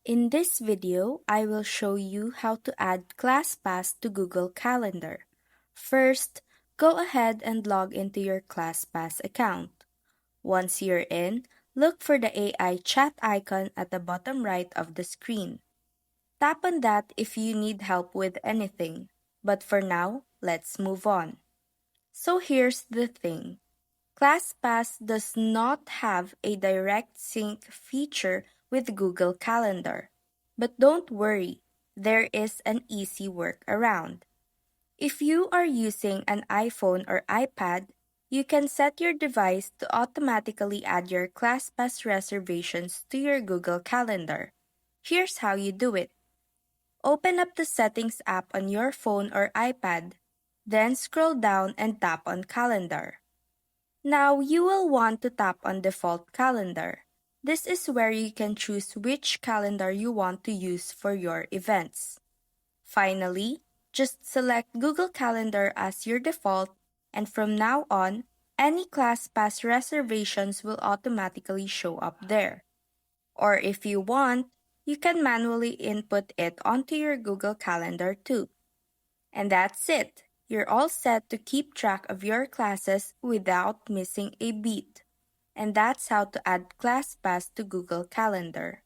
In this video, I will show you how to add ClassPass to Google Calendar. First, go ahead and log into your ClassPass account. Once you're in, look for the AI chat icon at the bottom right of the screen. Tap on that if you need help with anything. But for now, let's move on. So here's the thing. ClassPass does not have a direct sync feature with Google Calendar. But don't worry, there is an easy workaround. If you are using an iPhone or iPad, you can set your device to automatically add your ClassPass reservations to your Google Calendar. Here's how you do it. Open up the Settings app on your phone or iPad, then scroll down and tap on Calendar. Now you will want to tap on Default Calendar. This is where you can choose which calendar you want to use for your events. Finally, just select Google Calendar as your default, and from now on, any ClassPass reservations will automatically show up there. Or if you want, you can manually input it onto your Google Calendar too. And that's it. You're all set to keep track of your classes without missing a beat. And that's how to add ClassPass to Google Calendar.